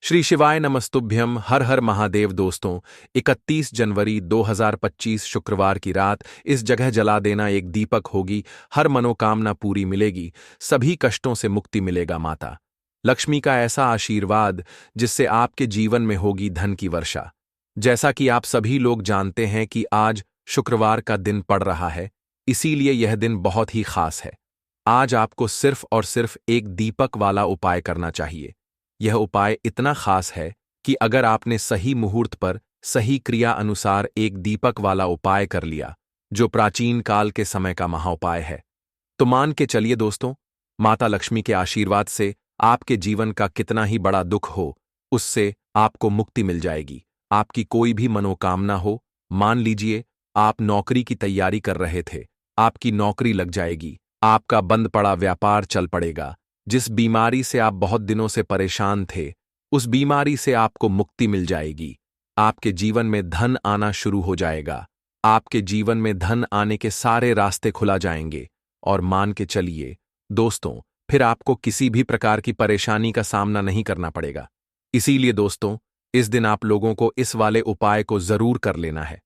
श्री शिवाय नमस्तुभ्यम। हर हर महादेव। दोस्तों, 31 जनवरी 2025 शुक्रवार की रात इस जगह जला देना एक दीपक होगी। हर मनोकामना पूरी मिलेगी, सभी कष्टों से मुक्ति मिलेगा। माता लक्ष्मी का ऐसा आशीर्वाद जिससे आपके जीवन में होगी धन की वर्षा। जैसा कि आप सभी लोग जानते हैं कि आज शुक्रवार का दिन पड़ रहा है, इसीलिए यह दिन बहुत ही खास है। आज आपको सिर्फ और सिर्फ एक दीपक वाला उपाय करना चाहिए। यह उपाय इतना खास है कि अगर आपने सही मुहूर्त पर सही क्रिया अनुसार एक दीपक वाला उपाय कर लिया, जो प्राचीन काल के समय का महाउपाय है, तो मान के चलिए दोस्तों, माता लक्ष्मी के आशीर्वाद से आपके जीवन का कितना ही बड़ा दुख हो, उससे आपको मुक्ति मिल जाएगी। आपकी कोई भी मनोकामना हो, मान लीजिए आप नौकरी की तैयारी कर रहे थे, आपकी नौकरी लग जाएगी, आपका बंद पड़ा व्यापार चल पड़ेगा। जिस बीमारी से आप बहुत दिनों से परेशान थे, उस बीमारी से आपको मुक्ति मिल जाएगी। आपके जीवन में धन आना शुरू हो जाएगा। आपके जीवन में धन आने के सारे रास्ते खुला जाएंगे। और मान के चलिए दोस्तों, फिर आपको किसी भी प्रकार की परेशानी का सामना नहीं करना पड़ेगा। इसीलिए दोस्तों, इस दिन आप लोगों को इस वाले उपाय को जरूर कर लेना है।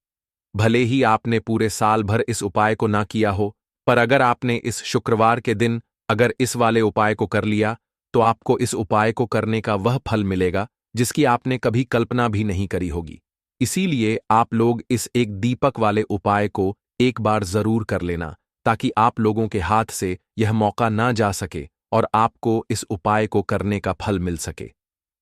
भले ही आपने पूरे साल भर इस उपाय को ना किया हो, पर अगर आपने इस शुक्रवार के दिन अगर इस वाले उपाय को कर लिया, तो आपको इस उपाय को करने का वह फल मिलेगा जिसकी आपने कभी कल्पना भी नहीं करी होगी। इसीलिए आप लोग इस एक दीपक वाले उपाय को एक बार जरूर कर लेना, ताकि आप लोगों के हाथ से यह मौका ना जा सके और आपको इस उपाय को करने का फल मिल सके।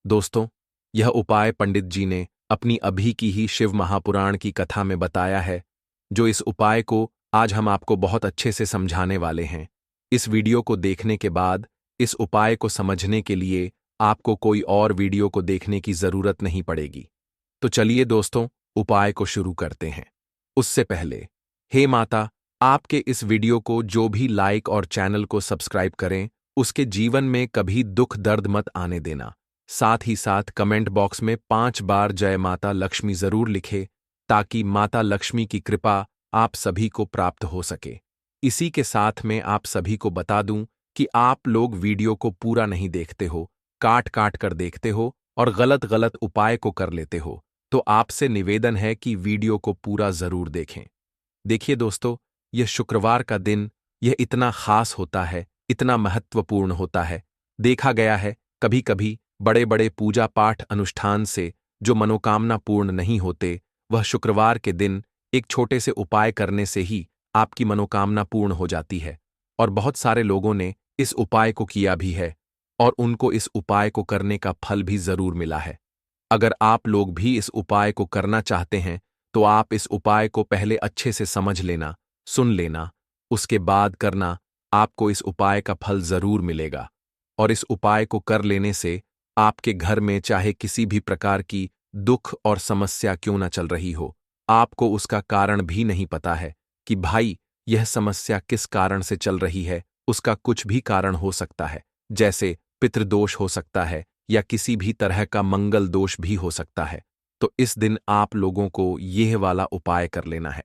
दोस्तों, यह उपाय पंडित जी ने अपनी अभी की ही शिव महापुराण की कथा में बताया है, जो इस उपाय को आज हम आपको बहुत अच्छे से समझाने वाले हैं। इस वीडियो को देखने के बाद इस उपाय को समझने के लिए आपको कोई और वीडियो को देखने की जरूरत नहीं पड़ेगी। तो चलिए दोस्तों, उपाय को शुरू करते हैं। उससे पहले, हे माता, आपके इस वीडियो को जो भी लाइक और चैनल को सब्सक्राइब करें, उसके जीवन में कभी दुख दर्द मत आने देना। साथ ही साथ कमेंट बॉक्स में 5 बार जय माता लक्ष्मी जरूर लिखे, ताकि माता लक्ष्मी की कृपा आप सभी को प्राप्त हो सके। इसी के साथ में आप सभी को बता दूं कि आप लोग वीडियो को पूरा नहीं देखते हो, काट काट कर देखते हो और गलत गलत उपाय को कर लेते हो। तो आपसे निवेदन है कि वीडियो को पूरा जरूर देखें। देखिए दोस्तों, यह शुक्रवार का दिन यह इतना खास होता है, इतना महत्वपूर्ण होता है। देखा गया है कभी कभी बड़े बड़े पूजा पाठ अनुष्ठान से जो मनोकामना पूर्ण नहीं होते, वह शुक्रवार के दिन एक छोटे से उपाय करने से ही आपकी मनोकामना पूर्ण हो जाती है। और बहुत सारे लोगों ने इस उपाय को किया भी है और उनको इस उपाय को करने का फल भी जरूर मिला है। अगर आप लोग भी इस उपाय को करना चाहते हैं, तो आप इस उपाय को पहले अच्छे से समझ लेना, सुन लेना, उसके बाद करना। आपको इस उपाय का फल जरूर मिलेगा। और इस उपाय को कर लेने से आपके घर में चाहे किसी भी प्रकार की दुख और समस्या क्यों न चल रही हो, आपको उसका कारण भी नहीं पता है कि भाई यह समस्या किस कारण से चल रही है। उसका कुछ भी कारण हो सकता है, जैसे पितृदोष हो सकता है या किसी भी तरह का मंगल दोष भी हो सकता है। तो इस दिन आप लोगों को यह वाला उपाय कर लेना है।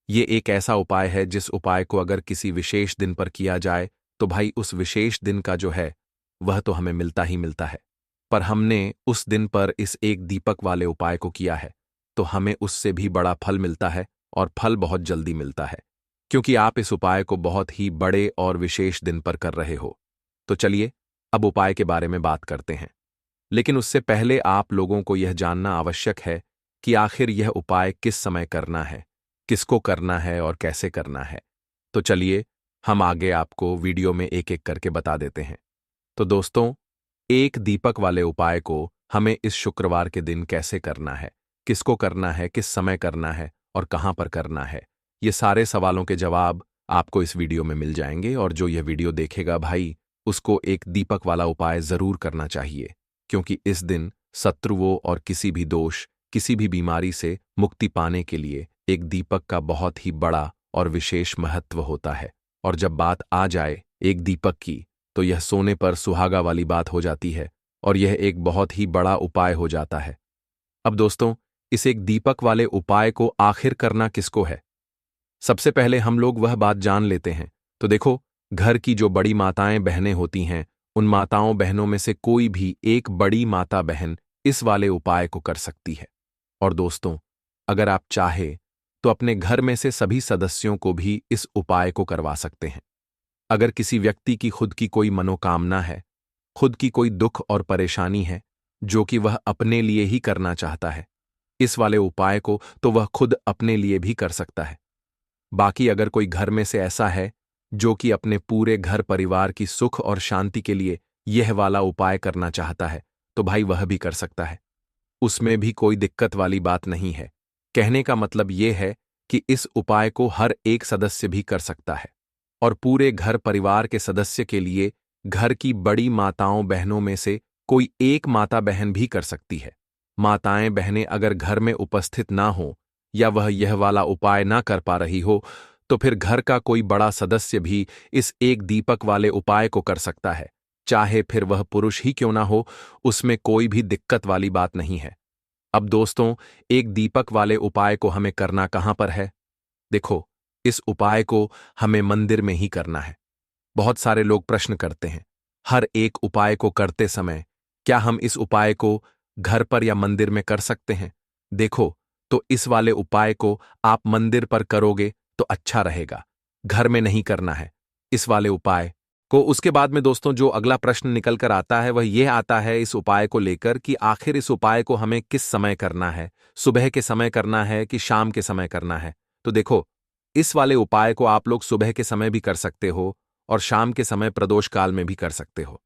ये एक ऐसा उपाय है जिस उपाय को अगर किसी विशेष दिन पर किया जाए, तो भाई उस विशेष दिन का जो है वह तो हमें मिलता ही मिलता है। पर हमने उस दिन पर इस एक दीपक वाले उपाय को किया है, तो हमें उससे भी बड़ा फल मिलता है और फल बहुत जल्दी मिलता है, क्योंकि आप इस उपाय को बहुत ही बड़े और विशेष दिन पर कर रहे हो। तो चलिए अब उपाय के बारे में बात करते हैं। लेकिन उससे पहले आप लोगों को यह जानना आवश्यक है कि आखिर यह उपाय किस समय करना है, किसको करना है और कैसे करना है। तो चलिए हम आगे आपको वीडियो में एक एक करके बता देते हैं। तो दोस्तों, एक दीपक वाले उपाय को हमें इस शुक्रवार के दिन कैसे करना है, किसको करना है, किस समय करना है और कहां पर करना है, ये सारे सवालों के जवाब आपको इस वीडियो में मिल जाएंगे। और जो यह वीडियो देखेगा भाई, उसको एक दीपक वाला उपाय जरूर करना चाहिए, क्योंकि इस दिन शत्रुओं और किसी भी दोष, किसी भी बीमारी से मुक्ति पाने के लिए एक दीपक का बहुत ही बड़ा और विशेष महत्व होता है। और जब बात आ जाए एक दीपक की, तो यह सोने पर सुहागा वाली बात हो जाती है और यह एक बहुत ही बड़ा उपाय हो जाता है। अब दोस्तों, इस एक दीपक वाले उपाय को आखिर करना किसको है, सबसे पहले हम लोग वह बात जान लेते हैं। तो देखो, घर की जो बड़ी माताएं बहनें होती हैं, उन माताओं बहनों में से कोई भी एक बड़ी माता बहन इस वाले उपाय को कर सकती है। और दोस्तों, अगर आप चाहे तो अपने घर में से सभी सदस्यों को भी इस उपाय को करवा सकते हैं। अगर किसी व्यक्ति की खुद की कोई मनोकामना है, खुद की कोई दुख और परेशानी है जो कि वह अपने लिए ही करना चाहता है, इस वाले उपाय को तो वह खुद अपने लिए भी कर सकता है। बाकी अगर कोई घर में से ऐसा है जो कि अपने पूरे घर परिवार की सुख और शांति के लिए यह वाला उपाय करना चाहता है, तो भाई वह भी कर सकता है। उसमें भी कोई दिक्कत वाली बात नहीं है। कहने का मतलब यह है कि इस उपाय को हर एक सदस्य भी कर सकता है और पूरे घर परिवार के सदस्य के लिए घर की बड़ी माताओं बहनों में से कोई एक माता बहन भी कर सकती है। माताएं बहनें अगर घर में उपस्थित ना हो या वह यह वाला उपाय ना कर पा रही हो, तो फिर घर का कोई बड़ा सदस्य भी इस एक दीपक वाले उपाय को कर सकता है, चाहे फिर वह पुरुष ही क्यों ना हो। उसमें कोई भी दिक्कत वाली बात नहीं है। अब दोस्तों, एक दीपक वाले उपाय को हमें करना कहां पर है? देखो, इस उपाय को हमें मंदिर में ही करना है। बहुत सारे लोग प्रश्न करते हैं, हर एक उपाय को करते समय क्या हम इस उपाय को घर पर या मंदिर में कर सकते हैं? देखो, तो इस वाले उपाय को आप मंदिर पर करोगे तो अच्छा रहेगा, घर में नहीं करना है इस वाले उपाय को। उसके बाद में दोस्तों जो अगला प्रश्न निकल कर आता है वह यह आता है इस उपाय को लेकर कि आखिर इस उपाय को हमें किस समय करना है, सुबह के समय करना है कि शाम के समय करना है? तो देखो, इस वाले उपाय को आप लोग सुबह के समय भी कर सकते हो और शाम के समय प्रदोष काल में भी कर सकते हो।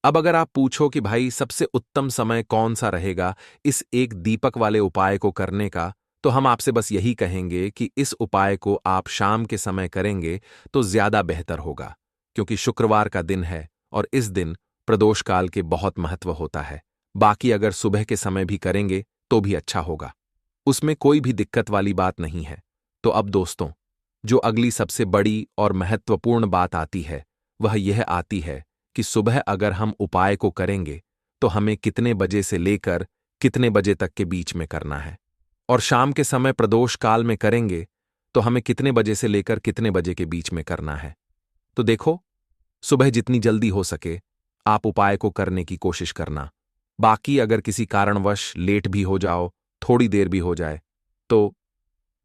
अब अगर आप पूछो कि भाई सबसे उत्तम समय कौन सा रहेगा इस एक दीपक वाले उपाय को करने का, तो हम आपसे बस यही कहेंगे कि इस उपाय को आप शाम के समय करेंगे तो ज्यादा बेहतर होगा, क्योंकि शुक्रवार का दिन है और इस दिन प्रदोष काल के बहुत महत्व होता है। बाकी अगर सुबह के समय भी करेंगे तो भी अच्छा होगा, उसमें कोई भी दिक्कत वाली बात नहीं है। तो अब दोस्तों, जो अगली सबसे बड़ी और महत्वपूर्ण बात आती है वह यह आती है कि सुबह अगर हम उपाय को करेंगे तो हमें कितने बजे से लेकर कितने बजे तक के बीच में करना है, और शाम के समय प्रदोष काल में करेंगे तो हमें कितने बजे से लेकर कितने बजे के बीच में करना है। तो देखो, सुबह जितनी जल्दी हो सके आप उपाय को करने की कोशिश करना। बाकी अगर किसी कारणवश लेट भी हो जाओ, थोड़ी देर भी हो जाए, तो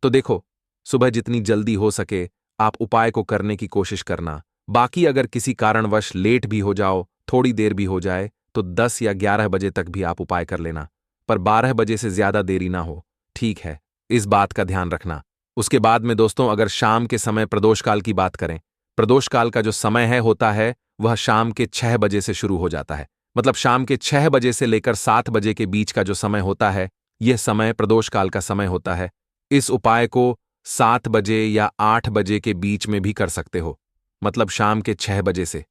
देखो, सुबह जितनी जल्दी हो सके आप उपाय को करने की कोशिश करना। बाकी अगर किसी कारणवश लेट भी हो जाओ, थोड़ी देर भी हो जाए, तो 10 या 11 बजे तक भी आप उपाय कर लेना, पर 12 बजे से ज्यादा देरी ना हो, ठीक है? इस बात का ध्यान रखना। उसके बाद में दोस्तों, अगर शाम के समय प्रदोष काल की बात करें, प्रदोष काल का जो समय है होता है वह शाम के 6 बजे से शुरू हो जाता है। मतलब शाम के 6 बजे से लेकर 7 बजे के बीच का जो समय होता है, यह समय प्रदोष काल का समय होता है। इस उपाय को 7 बजे या 8 बजे के बीच में भी कर सकते हो। मतलब शाम के 6 बजे से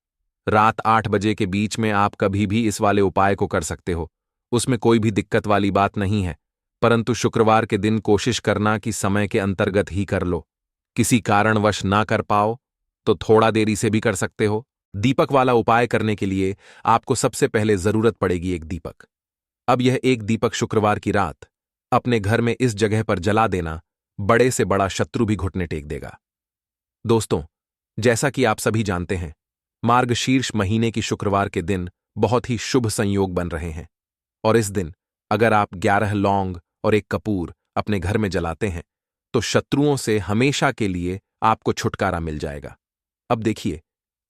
रात 8 बजे के बीच में आप कभी भी इस वाले उपाय को कर सकते हो, उसमें कोई भी दिक्कत वाली बात नहीं है। परंतु शुक्रवार के दिन कोशिश करना कि समय के अंतर्गत ही कर लो। किसी कारणवश ना कर पाओ तो थोड़ा देरी से भी कर सकते हो। दीपक वाला उपाय करने के लिए आपको सबसे पहले जरूरत पड़ेगी एक दीपक। अब यह एक दीपक शुक्रवार की रात अपने घर में इस जगह पर जला देना, बड़े से बड़ा शत्रु भी घुटने टेक देगा। दोस्तों, जैसा कि आप सभी जानते हैं, मार्गशीर्ष महीने की शुक्रवार के दिन बहुत ही शुभ संयोग बन रहे हैं, और इस दिन अगर आप 11 लौंग और एक कपूर अपने घर में जलाते हैं तो शत्रुओं से हमेशा के लिए आपको छुटकारा मिल जाएगा। अब देखिए,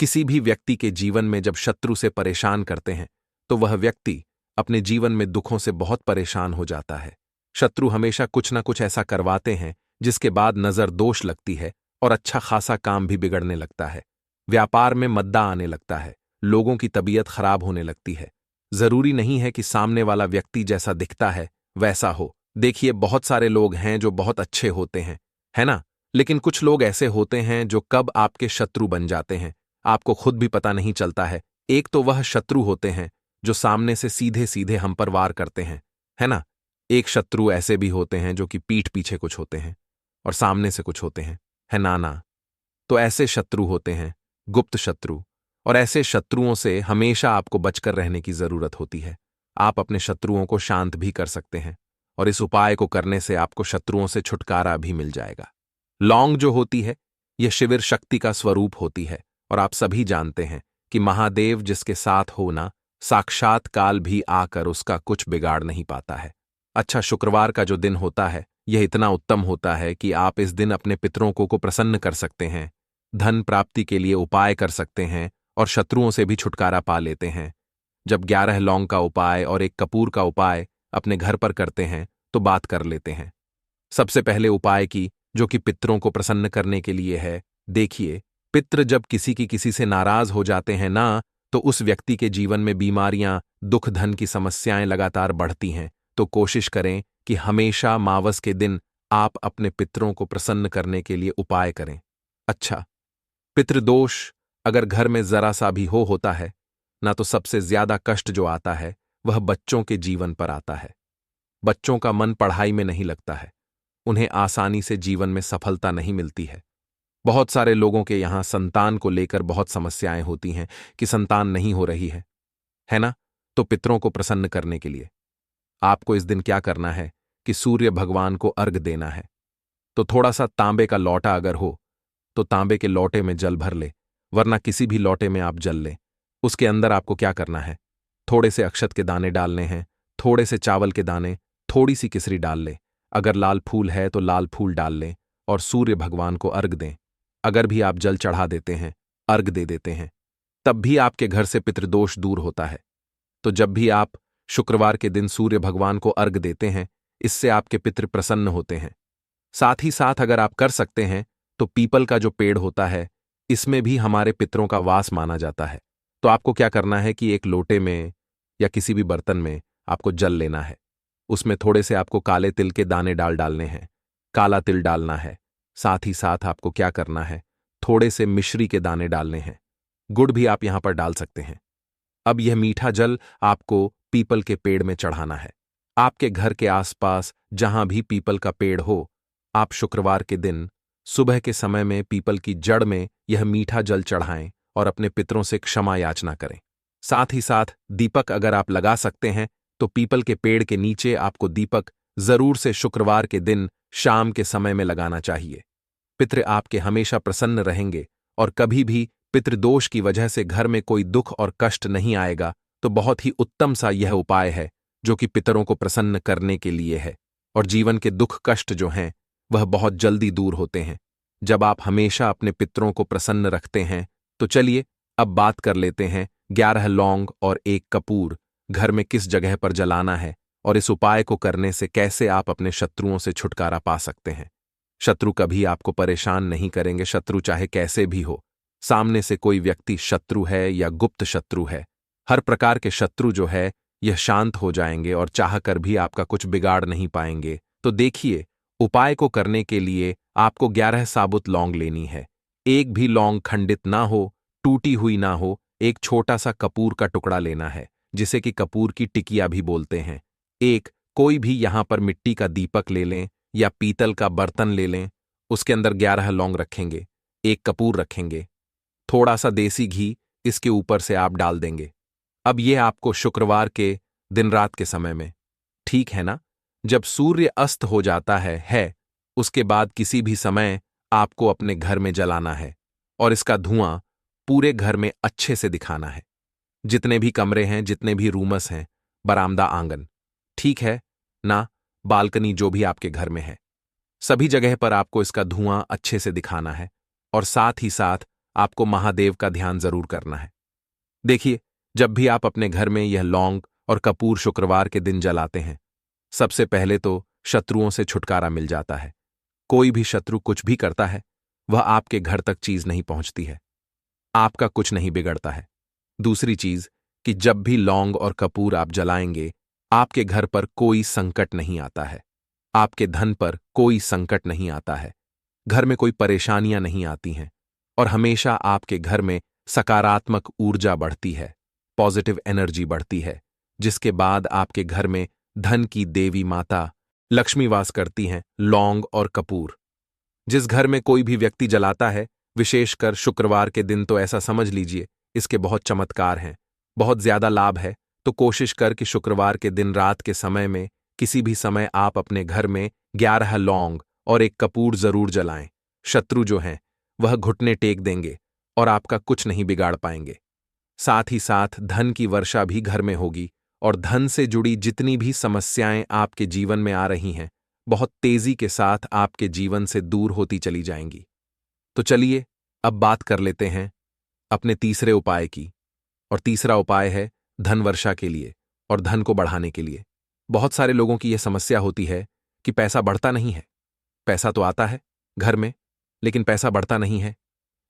किसी भी व्यक्ति के जीवन में जब शत्रु से परेशान करते हैं तो वह व्यक्ति अपने जीवन में दुखों से बहुत परेशान हो जाता है। शत्रु हमेशा कुछ ना कुछ ऐसा करवाते हैं जिसके बाद नजर दोष लगती है और अच्छा खासा काम भी बिगड़ने लगता है। व्यापार में मद्दा आने लगता है, लोगों की तबीयत खराब होने लगती है। जरूरी नहीं है कि सामने वाला व्यक्ति जैसा दिखता है वैसा हो। देखिए, बहुत सारे लोग हैं जो बहुत अच्छे होते हैं, है ना? लेकिन कुछ लोग ऐसे होते हैं जो कब आपके शत्रु बन जाते हैं आपको खुद भी पता नहीं चलता है। एक तो वह शत्रु होते हैं जो सामने से सीधे सीधे हम पर वार करते हैं, है ना? एक शत्रु ऐसे भी होते हैं जो कि पीठ पीछे कुछ होते हैं और सामने से कुछ होते हैं, है ना? तो ऐसे शत्रु होते हैं गुप्त शत्रु, और ऐसे शत्रुओं से हमेशा आपको बचकर रहने की जरूरत होती है। आप अपने शत्रुओं को शांत भी कर सकते हैं और इस उपाय को करने से आपको शत्रुओं से छुटकारा भी मिल जाएगा। लौंग जो होती है यह शिविर शक्ति का स्वरूप होती है, और आप सभी जानते हैं कि महादेव जिसके साथ हो ना, साक्षात काल भी आकर उसका कुछ बिगाड़ नहीं पाता है। अच्छा, शुक्रवार का जो दिन होता है यह इतना उत्तम होता है कि आप इस दिन अपने पितरों को प्रसन्न कर सकते हैं, धन प्राप्ति के लिए उपाय कर सकते हैं और शत्रुओं से भी छुटकारा पा लेते हैं। जब 11 लौंग का उपाय और एक कपूर का उपाय अपने घर पर करते हैं तो बात कर लेते हैं। सबसे पहले उपाय की, जो कि पितरों को प्रसन्न करने के लिए है। देखिए, पितृ जब किसी से नाराज हो जाते हैं ना, तो उस व्यक्ति के जीवन में बीमारियां, दुख, धन की समस्याएं लगातार बढ़ती हैं। तो कोशिश करें कि हमेशा मावस के दिन आप अपने पितरों को प्रसन्न करने के लिए उपाय करें। अच्छा, पितृदोष अगर घर में जरा सा भी होता है ना, तो सबसे ज्यादा कष्ट जो आता है वह बच्चों के जीवन पर आता है। बच्चों का मन पढ़ाई में नहीं लगता है, उन्हें आसानी से जीवन में सफलता नहीं मिलती है। बहुत सारे लोगों के यहां संतान को लेकर बहुत समस्याएं होती हैं कि संतान नहीं हो रही है ना? तो पितरों को प्रसन्न करने के लिए आपको इस दिन क्या करना है कि सूर्य भगवान को अर्घ देना है। तो थोड़ा सा तांबे का लौटा अगर हो तो तांबे के लौटे में जल भर ले, वरना किसी भी लौटे में आप जल लें। उसके अंदर आपको क्या करना है, थोड़े से अक्षत के दाने डालने हैं, थोड़े से चावल के दाने, थोड़ी सी किसरी डाल ले। अगर लाल फूल है तो लाल फूल डाल लें और सूर्य भगवान को अर्घ दें। अगर भी आप जल चढ़ा देते हैं, अर्घ दे देते हैं, तब भी आपके घर से पितृदोष दूर होता है। तो जब भी आप शुक्रवार के दिन सूर्य भगवान को अर्घ देते हैं, इससे आपके पितृ प्रसन्न होते हैं। साथ ही साथ अगर आप कर सकते हैं तो पीपल का जो पेड़ होता है, इसमें भी हमारे पितरों का वास माना जाता है। तो आपको क्या करना है कि एक लोटे में या किसी भी बर्तन में आपको जल लेना है। उसमें थोड़े से आपको काले तिल के दाने डालने हैं, काला तिल डालना है। साथ ही साथ आपको क्या करना है, थोड़े से मिश्री के दाने डालने हैं। गुड़ भी आप यहां पर डाल सकते हैं। अब यह मीठा जल आपको पीपल के पेड़ में चढ़ाना है। आपके घर के आसपास जहां भी पीपल का पेड़ हो, आप शुक्रवार के दिन सुबह के समय में पीपल की जड़ में यह मीठा जल चढ़ाएं और अपने पितरों से क्षमा याचना करें। साथ ही साथ दीपक अगर आप लगा सकते हैं तो पीपल के पेड़ के नीचे आपको दीपक जरूर से शुक्रवार के दिन शाम के समय में लगाना चाहिए। पितृ आपके हमेशा प्रसन्न रहेंगे और कभी भी पितृदोष की वजह से घर में कोई दुख और कष्ट नहीं आएगा। तो बहुत ही उत्तम सा यह उपाय है जो कि पितरों को प्रसन्न करने के लिए है, और जीवन के दुख कष्ट जो हैं वह बहुत जल्दी दूर होते हैं जब आप हमेशा अपने पितरों को प्रसन्न रखते हैं। तो चलिए अब बात कर लेते हैं 11 लौंग और एक कपूर घर में किस जगह पर जलाना है और इस उपाय को करने से कैसे आप अपने शत्रुओं से छुटकारा पा सकते हैं। शत्रु कभी आपको परेशान नहीं करेंगे, शत्रु चाहे कैसे भी हो। सामने से कोई व्यक्ति शत्रु है या गुप्त शत्रु है, हर प्रकार के शत्रु जो है यह शांत हो जाएंगे और चाहकर भी आपका कुछ बिगाड़ नहीं पाएंगे। तो देखिए, उपाय को करने के लिए आपको 11 साबुत लौंग लेनी है। एक भी लौंग खंडित ना हो, टूटी हुई ना हो। एक छोटा सा कपूर का टुकड़ा लेना है, जिसे कि कपूर की टिकिया भी बोलते हैं। एक कोई भी यहां पर मिट्टी का दीपक ले लें या पीतल का बर्तन ले लें, उसके अंदर 11 लौंग रखेंगे, एक कपूर रखेंगे, थोड़ा सा देसी घी इसके ऊपर से आप डाल देंगे। अब यह आपको शुक्रवार के दिन रात के समय में, ठीक है ना, जब सूर्य अस्त हो जाता है उसके बाद किसी भी समय आपको अपने घर में जलाना है और इसका धुआं पूरे घर में अच्छे से दिखाना है। जितने भी कमरे हैं, जितने भी रूमस हैं, बरामदा, आंगन, ठीक है ना, बालकनी, जो भी आपके घर में है, सभी जगह पर आपको इसका धुआं अच्छे से दिखाना है। और साथ ही साथ आपको महादेव का ध्यान जरूर करना है। देखिए, जब भी आप अपने घर में यह लौंग और कपूर शुक्रवार के दिन जलाते हैं, सबसे पहले तो शत्रुओं से छुटकारा मिल जाता है। कोई भी शत्रु कुछ भी करता है, वह आपके घर तक चीज नहीं पहुंचती है, आपका कुछ नहीं बिगड़ता है। दूसरी चीज कि जब भी लौंग और कपूर आप जलाएंगे, आपके घर पर कोई संकट नहीं आता है, आपके धन पर कोई संकट नहीं आता है, घर में कोई परेशानियां नहीं आती हैं और हमेशा आपके घर में सकारात्मक ऊर्जा बढ़ती है, पॉजिटिव एनर्जी बढ़ती है, जिसके बाद आपके घर में धन की देवी माता लक्ष्मी वास करती हैं। लौंग और कपूर जिस घर में कोई भी व्यक्ति जलाता है, विशेषकर शुक्रवार के दिन, तो ऐसा समझ लीजिए इसके बहुत चमत्कार हैं, बहुत ज्यादा लाभ है। तो कोशिश कर कि शुक्रवार के दिन रात के समय में किसी भी समय आप अपने घर में 11 लौंग और एक कपूर जरूर जलाएं। शत्रु जो हैं वह घुटने टेक देंगे और आपका कुछ नहीं बिगाड़ पाएंगे। साथ ही साथ धन की वर्षा भी घर में होगी और धन से जुड़ी जितनी भी समस्याएं आपके जीवन में आ रही हैं बहुत तेजी के साथ आपके जीवन से दूर होती चली जाएंगी। तो चलिए अब बात कर लेते हैं अपने तीसरे उपाय की। और तीसरा उपाय है धन वर्षा के लिए और धन को बढ़ाने के लिए। बहुत सारे लोगों की यह समस्या होती है कि पैसा बढ़ता नहीं है। पैसा तो आता है घर में, लेकिन पैसा बढ़ता नहीं है।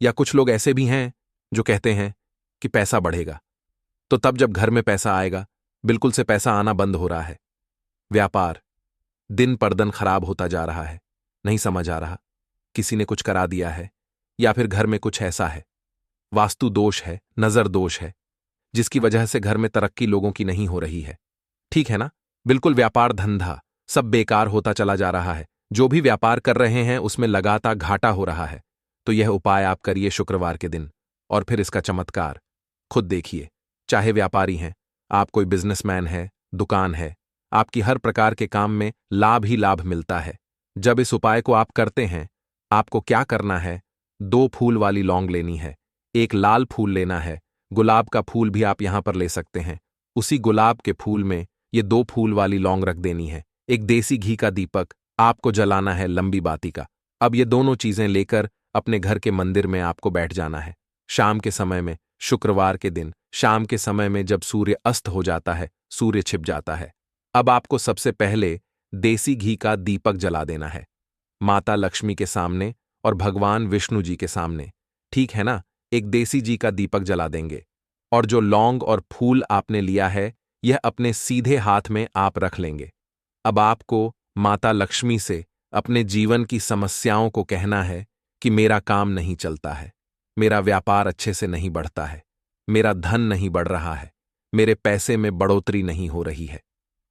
या कुछ लोग ऐसे भी हैं जो कहते हैं कि पैसा बढ़ेगा, तो तब जब घर में पैसा आएगा बिल्कुल से पैसा आना बंद हो रहा है। व्यापार दिन पर दिन खराब होता जा रहा है, नहीं समझ आ रहा, किसी ने कुछ करा दिया है या फिर घर में कुछ ऐसा है, वास्तु दोष है, नजर दोष है, जिसकी वजह से घर में तरक्की लोगों की नहीं हो रही है। ठीक है ना? बिल्कुल व्यापार धंधा सब बेकार होता चला जा रहा है। जो भी व्यापार कर रहे हैं उसमें लगातार घाटा हो रहा है। तो यह उपाय आप करिए शुक्रवार के दिन और फिर इसका चमत्कार खुद देखिए। चाहे व्यापारी हैं, आप कोई बिजनेसमैन है, दुकान है, आपकी हर प्रकार के काम में लाभ ही लाभ मिलता है। जब इस उपाय को आप करते हैं, आपको क्या करना है, 2 फूल वाली लौंग लेनी है, एक लाल फूल लेना है, गुलाब का फूल भी आप यहां पर ले सकते हैं। उसी गुलाब के फूल में ये 2 फूल वाली लौंग रख देनी है। एक देसी घी का दीपक आपको जलाना है, लंबी बाती का। अब ये दोनों चीजें लेकर अपने घर के मंदिर में आपको बैठ जाना है। शाम के समय में, शुक्रवार के दिन शाम के समय में जब सूर्य अस्त हो जाता है, सूर्य छिप जाता है, अब आपको सबसे पहले देसी घी का दीपक जला देना है माता लक्ष्मी के सामने और भगवान विष्णु जी के सामने। ठीक है ना? एक देसी घी का दीपक जला देंगे और जो लौंग और फूल आपने लिया है यह अपने सीधे हाथ में आप रख लेंगे। अब आपको माता लक्ष्मी से अपने जीवन की समस्याओं को कहना है कि मेरा काम नहीं चलता है, मेरा व्यापार अच्छे से नहीं बढ़ता है, मेरा धन नहीं बढ़ रहा है, मेरे पैसे में बढ़ोतरी नहीं हो रही है।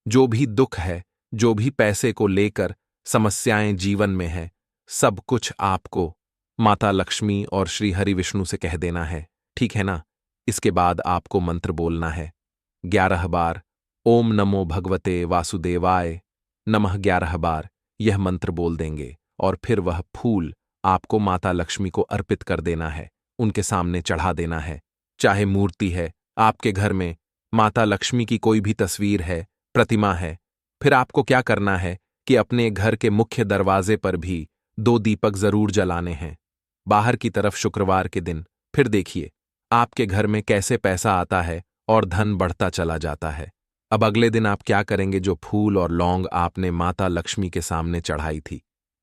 जो भी दुख है, जो भी पैसे को लेकर समस्याएं जीवन में है, सब कुछ आपको माता लक्ष्मी और श्री हरि विष्णु से कह देना है। ठीक है ना? इसके बाद आपको मंत्र बोलना है 11 बार, ओम नमो भगवते वासुदेवाय नमः 11 बार यह मंत्र बोल देंगे और फिर वह फूल आपको माता लक्ष्मी को अर्पित कर देना है, उनके सामने चढ़ा देना है। चाहे मूर्ति है आपके घर में, माता लक्ष्मी की कोई भी तस्वीर है, प्रतिमा है, फिर आपको क्या करना है कि अपने घर के मुख्य दरवाजे पर भी 2 दीपक जरूर जलाने हैं बाहर की तरफ शुक्रवार के दिन। फिर देखिए आपके घर में कैसे पैसा आता है और धन बढ़ता चला जाता है। अब अगले दिन आप क्या करेंगे? जो फूल और लौंग आपने माता लक्ष्मी के सामने चढ़ाई थी,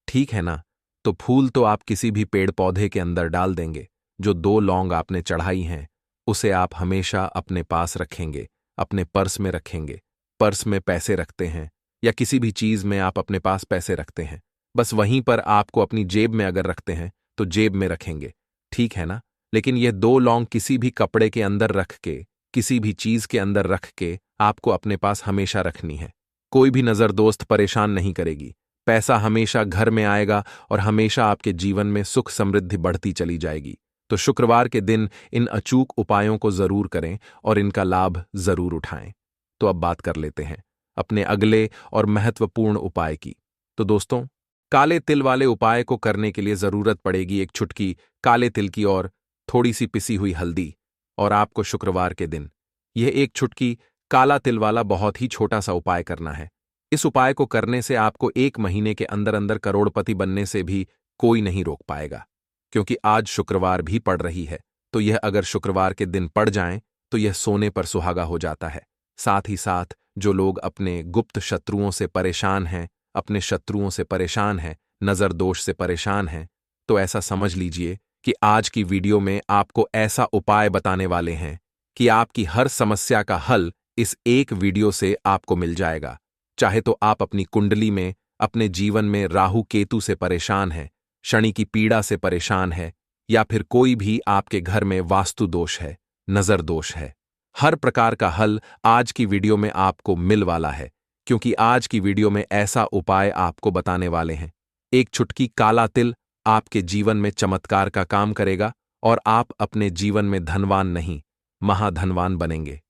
ठीक है ना, तो फूल तो आप किसी भी पेड़ पौधे के अंदर डाल देंगे। जो 2 लौंग आपने चढ़ाई हैं उसे आप हमेशा अपने पास रखेंगे, अपने पर्स में रखेंगे। पर्स में पैसे रखते हैं या किसी भी चीज में आप अपने पास पैसे रखते हैं, बस वहीं पर आपको अपनी जेब में अगर रखते हैं तो जेब में रखेंगे, ठीक है ना। लेकिन ये 2 लौंग किसी भी कपड़े के अंदर रख के, किसी भी चीज के अंदर रख के आपको अपने पास हमेशा रखनी है। कोई भी नजर दोस्त परेशान नहीं करेगी, पैसा हमेशा घर में आएगा और हमेशा आपके जीवन में सुख समृद्धि बढ़ती चली जाएगी। तो शुक्रवार के दिन इन अचूक उपायों को जरूर करें और इनका लाभ जरूर उठाएं। तो अब बात कर लेते हैं अपने अगले और महत्वपूर्ण उपाय की। तो दोस्तों, काले तिल वाले उपाय को करने के लिए जरूरत पड़ेगी एक चुटकी काले तिल की और थोड़ी सी पिसी हुई हल्दी। और आपको शुक्रवार के दिन यह एक चुटकी काला तिल वाला बहुत ही छोटा सा उपाय करना है। इस उपाय को करने से आपको 1 महीने के अंदर अंदर करोड़पति बनने से भी कोई नहीं रोक पाएगा, क्योंकि आज शुक्रवार भी पड़ रही है। तो यह अगर शुक्रवार के दिन पड़ जाएं तो यह सोने पर सुहागा हो जाता है। साथ ही साथ जो लोग अपने गुप्त शत्रुओं से परेशान हैं, अपने शत्रुओं से परेशान हैं, नजर दोष से परेशान हैं, तो ऐसा समझ लीजिए कि आज की वीडियो में आपको ऐसा उपाय बताने वाले हैं कि आपकी हर समस्या का हल इस एक वीडियो से आपको मिल जाएगा। चाहे तो आप अपनी कुंडली में, अपने जीवन में राहु केतु से परेशान हैं, शनि की पीड़ा से परेशान है, या फिर कोई भी आपके घर में वास्तु दोष है, नजर दोष है, हर प्रकार का हल आज की वीडियो में आपको मिल वाला है। क्योंकि आज की वीडियो में ऐसा उपाय आपको बताने वाले हैं। एक चुटकी काला तिल आपके जीवन में चमत्कार का काम करेगा और आप अपने जीवन में धनवान नहीं, महाधनवान बनेंगे।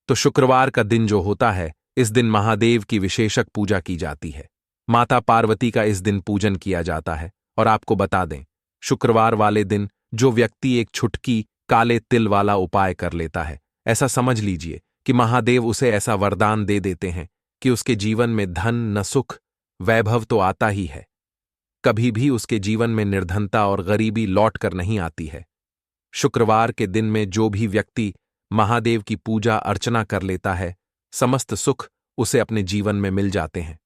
तो शुक्रवार का दिन जो होता है, इस दिन महादेव की विशेषक पूजा की जाती है। माता पार्वती का इस दिन पूजन किया जाता है। और आपको बता दें, शुक्रवार वाले दिन जो व्यक्ति एक चुटकी काले तिल वाला उपाय कर लेता है, ऐसा समझ लीजिए कि महादेव उसे ऐसा वरदान दे देते हैं कि उसके जीवन में धन न सुख वैभव तो आता ही है, कभी भी उसके जीवन में निर्धनता और गरीबी लौट कर नहीं आती है। शुक्रवार के दिन में जो भी व्यक्ति महादेव की पूजा अर्चना कर लेता है, समस्त सुख उसे अपने जीवन में मिल जाते हैं।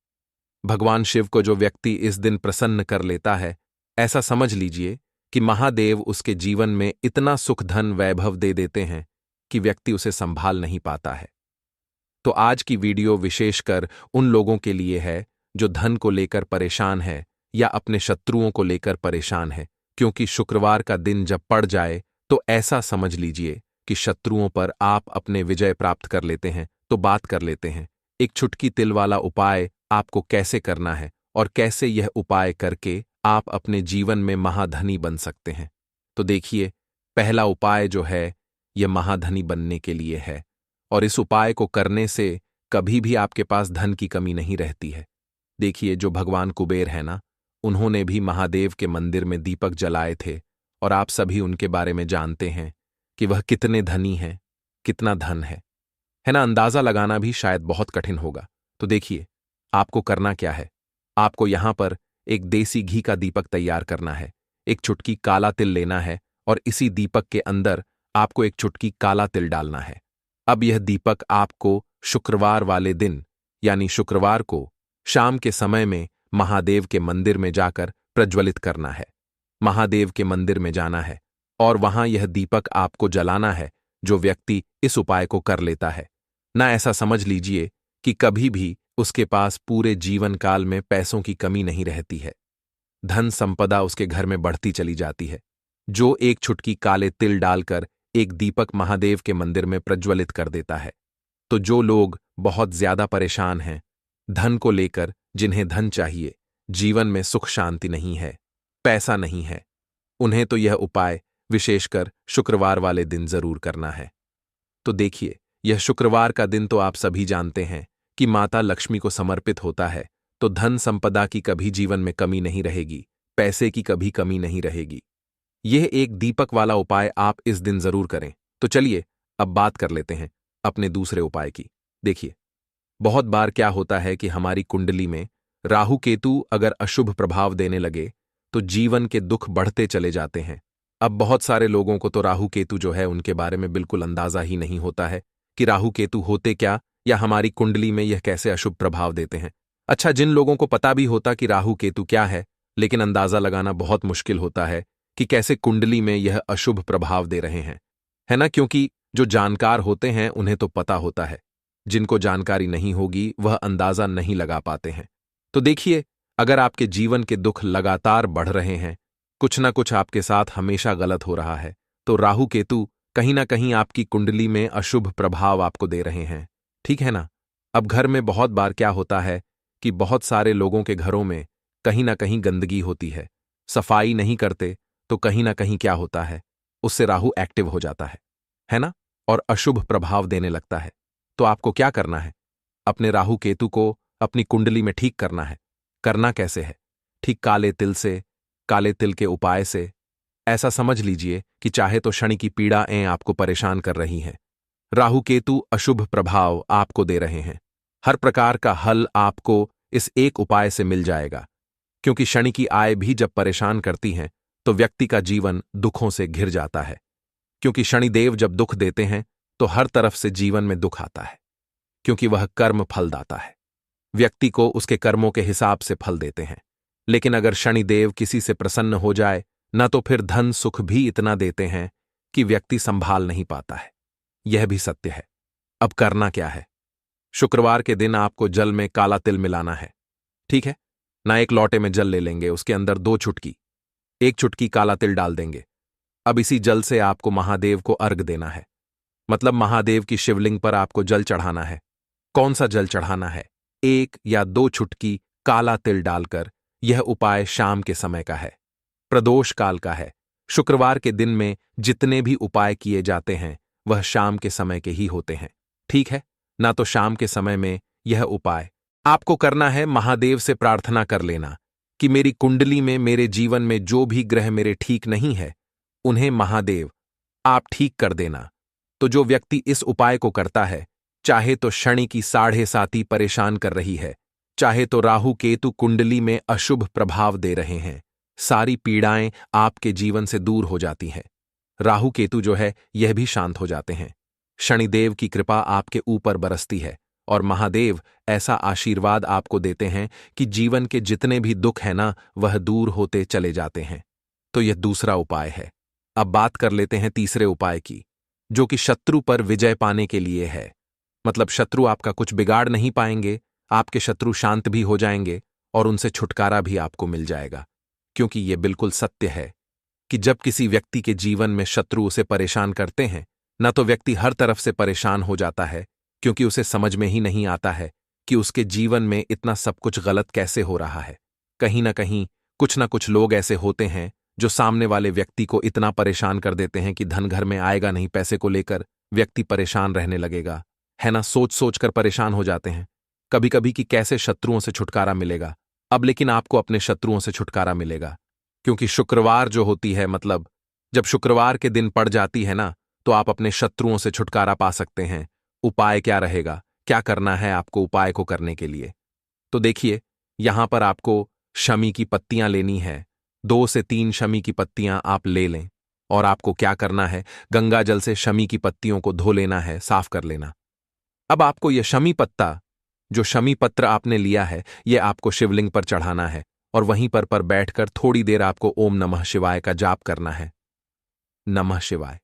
भगवान शिव को जो व्यक्ति इस दिन प्रसन्न कर लेता है, ऐसा समझ लीजिए कि महादेव उसके जीवन में इतना सुख धन वैभव दे देते हैं कि व्यक्ति उसे संभाल नहीं पाता है। तो आज की वीडियो विशेषकर उन लोगों के लिए है जो धन को लेकर परेशान है या अपने शत्रुओं को लेकर परेशान है, क्योंकि शुक्रवार का दिन जब पड़ जाए तो ऐसा समझ लीजिए कि शत्रुओं पर आप अपने विजय प्राप्त कर लेते हैं। तो बात कर लेते हैं एक चुटकी तिल वाला उपाय आपको कैसे करना है और कैसे यह उपाय करके आप अपने जीवन में महाधनी बन सकते हैं। तो देखिए, पहला उपाय जो है यह महाधनी बनने के लिए है, और इस उपाय को करने से कभी भी आपके पास धन की कमी नहीं रहती है। देखिए, जो भगवान कुबेर है ना, उन्होंने भी महादेव के मंदिर में दीपक जलाए थे, और आप सभी उनके बारे में जानते हैं कि वह कितने धनी हैं, कितना धन है ना। अंदाजा लगाना भी शायद बहुत कठिन होगा। तो देखिए, आपको करना क्या है। आपको यहां पर एक देसी घी का दीपक तैयार करना है, एक चुटकी काला तिल लेना है, और इसी दीपक के अंदर आपको एक चुटकी काला तिल डालना है। अब यह दीपक आपको शुक्रवार वाले दिन यानी शुक्रवार को शाम के समय में महादेव के मंदिर में जाकर प्रज्वलित करना है। महादेव के मंदिर में जाना है और वहां यह दीपक आपको जलाना है। जो व्यक्ति इस उपाय को कर लेता है ना, ऐसा समझ लीजिए कि कभी भी उसके पास पूरे जीवन काल में पैसों की कमी नहीं रहती है। धन संपदा उसके घर में बढ़ती चली जाती है। जो एक चुटकी काले तिल डालकर एक दीपक महादेव के मंदिर में प्रज्वलित कर देता है, तो जो लोग बहुत ज्यादा परेशान हैं धन को लेकर, जिन्हें धन चाहिए, जीवन में सुख शांति नहीं है, पैसा नहीं है, उन्हें तो यह उपाय विशेषकर शुक्रवार वाले दिन जरूर करना है। तो देखिए, यह शुक्रवार का दिन तो आप सभी जानते हैं कि माता लक्ष्मी को समर्पित होता है, तो धन संपदा की कभी जीवन में कमी नहीं रहेगी, पैसे की कभी कमी नहीं रहेगी। यह एक दीपक वाला उपाय आप इस दिन जरूर करें। तो चलिए अब बात कर लेते हैं अपने दूसरे उपाय की। देखिए, बहुत बार क्या होता है कि हमारी कुंडली में राहु केतु अगर अशुभ प्रभाव देने लगे तो जीवन के दुख बढ़ते चले जाते हैं। अब बहुत सारे लोगों को तो राहु केतु जो है उनके बारे में बिल्कुल अंदाजा ही नहीं होता है कि राहु केतु होते क्या, या हमारी कुंडली में यह कैसे अशुभ प्रभाव देते हैं। अच्छा, जिन लोगों को पता भी होता कि राहु केतु क्या है, लेकिन अंदाजा लगाना बहुत मुश्किल होता है कि कैसे कुंडली में यह अशुभ प्रभाव दे रहे हैं, है ना। क्योंकि जो जानकार होते हैं उन्हें तो पता होता है, जिनको जानकारी नहीं होगी वह अंदाजा नहीं लगा पाते हैं। तो देखिए, अगर आपके जीवन के दुख लगातार बढ़ रहे हैं, कुछ ना कुछ आपके साथ हमेशा गलत हो रहा है, तो राहु केतु कहीं ना कहीं आपकी कुंडली में अशुभ प्रभाव आपको दे रहे हैं, ठीक है ना। अब घर में बहुत बार क्या होता है कि बहुत सारे लोगों के घरों में कहीं ना कहीं गंदगी होती है, सफाई नहीं करते, तो कहीं ना कहीं क्या होता है, उससे राहु एक्टिव हो जाता है ना, और अशुभ प्रभाव देने लगता है। तो आपको क्या करना है, अपने राहु केतु को अपनी कुंडली में ठीक करना है। करना कैसे है, ठीक काले तिल से, काले तिल के उपाय से। ऐसा समझ लीजिए कि चाहे तो शनि की पीड़ाएं आपको परेशान कर रही हैं, राहु केतु अशुभ प्रभाव आपको दे रहे हैं, हर प्रकार का हल आपको इस एक उपाय से मिल जाएगा। क्योंकि शनि की आय भी जब परेशान करती हैं तो व्यक्ति का जीवन दुखों से घिर जाता है। क्योंकि शनिदेव जब दुख देते हैं तो हर तरफ से जीवन में दुख आता है, क्योंकि वह कर्म फलदाता है, व्यक्ति को उसके कर्मों के हिसाब से फल देते हैं। लेकिन अगर शनिदेव किसी से प्रसन्न हो जाए ना, तो फिर धन सुख भी इतना देते हैं कि व्यक्ति संभाल नहीं पाता है। यह भी सत्य है। अब करना क्या है, शुक्रवार के दिन आपको जल में काला तिल मिलाना है, ठीक है ना। एक लोटे में जल ले लेंगे, उसके अंदर 2 चुटकी, 1 चुटकी काला तिल डाल देंगे। अब इसी जल से आपको महादेव को अर्घ देना है, मतलब महादेव की शिवलिंग पर आपको जल चढ़ाना है। कौन सा जल चढ़ाना है, 1 या 2 चुटकी काला तिल डालकर। यह उपाय शाम के समय का है, प्रदोष काल का है। शुक्रवार के दिन में जितने भी उपाय किए जाते हैं वह शाम के समय के ही होते हैं, ठीक है ना। तो शाम के समय में यह उपाय आपको करना है। महादेव से प्रार्थना कर लेना कि मेरी कुंडली में, मेरे जीवन में जो भी ग्रह मेरे ठीक नहीं है, उन्हें महादेव आप ठीक कर देना। तो जो व्यक्ति इस उपाय को करता है, चाहे तो शनि की 7.5 परेशान कर रही है, चाहे तो राहु केतु कुंडली में अशुभ प्रभाव दे रहे हैं, सारी पीड़ाएं आपके जीवन से दूर हो जाती हैं। राहु केतु जो है यह भी शांत हो जाते हैं। शनिदेव की कृपा आपके ऊपर बरसती है और महादेव ऐसा आशीर्वाद आपको देते हैं कि जीवन के जितने भी दुख हैं ना, वह दूर होते चले जाते हैं। तो यह दूसरा उपाय है। अब बात कर लेते हैं तीसरे उपाय की, जो कि शत्रु पर विजय पाने के लिए है। मतलब शत्रु आपका कुछ बिगाड़ नहीं पाएंगे, आपके शत्रु शांत भी हो जाएंगे और उनसे छुटकारा भी आपको मिल जाएगा। क्योंकि यह बिल्कुल सत्य है कि जब किसी व्यक्ति के जीवन में शत्रु उसे परेशान करते हैं, न तो व्यक्ति हर तरफ से परेशान हो जाता है, क्योंकि उसे समझ में ही नहीं आता है कि उसके जीवन में इतना सब कुछ गलत कैसे हो रहा है। कहीं ना कहीं कुछ ना कुछ लोग ऐसे होते हैं जो सामने वाले व्यक्ति को इतना परेशान कर देते हैं कि धन घर में आएगा नहीं, पैसे को लेकर व्यक्ति परेशान रहने लगेगा, है ना। सोच सोच कर परेशान हो जाते हैं कभी कभी कि कैसे शत्रुओं से छुटकारा मिलेगा। अब लेकिन आपको अपने शत्रुओं से छुटकारा मिलेगा, क्योंकि शुक्रवार जो होती है, मतलब जब शुक्रवार के दिन पड़ जाती है ना, तो आप अपने शत्रुओं से छुटकारा पा सकते हैं। उपाय क्या रहेगा, क्या करना है आपको उपाय को करने के लिए? तो देखिए, यहां पर आपको शमी की पत्तियां लेनी है। 2 से 3 शमी की पत्तियां आप ले लें और आपको क्या करना है, गंगा जल से शमी की पत्तियों को धो लेना है, साफ कर लेना। अब आपको यह शमी पत्ता, जो शमी पत्र आपने लिया है, यह आपको शिवलिंग पर चढ़ाना है और वहीं पर बैठकर थोड़ी देर आपको ओम नमः शिवाय का जाप करना है। नमः शिवाय,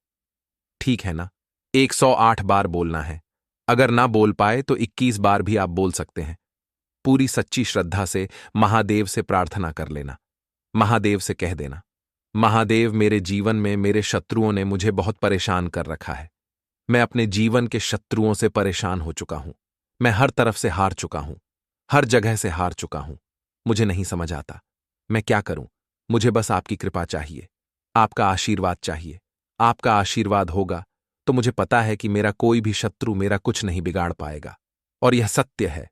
ठीक है ना? 108 बार बोलना है। अगर ना बोल पाए तो 21 बार भी आप बोल सकते हैं। पूरी सच्ची श्रद्धा से महादेव से प्रार्थना कर लेना। महादेव से कह देना, महादेव, मेरे जीवन में मेरे शत्रुओं ने मुझे बहुत परेशान कर रखा है। मैं अपने जीवन के शत्रुओं से परेशान हो चुका हूं। मैं हर तरफ से हार चुका हूं, हर जगह से हार चुका हूं। मुझे नहीं समझ आता मैं क्या करूं। मुझे बस आपकी कृपा चाहिए, आपका आशीर्वाद चाहिए। आपका आशीर्वाद होगा तो मुझे पता है कि मेरा कोई भी शत्रु मेरा कुछ नहीं बिगाड़ पाएगा। और यह सत्य है,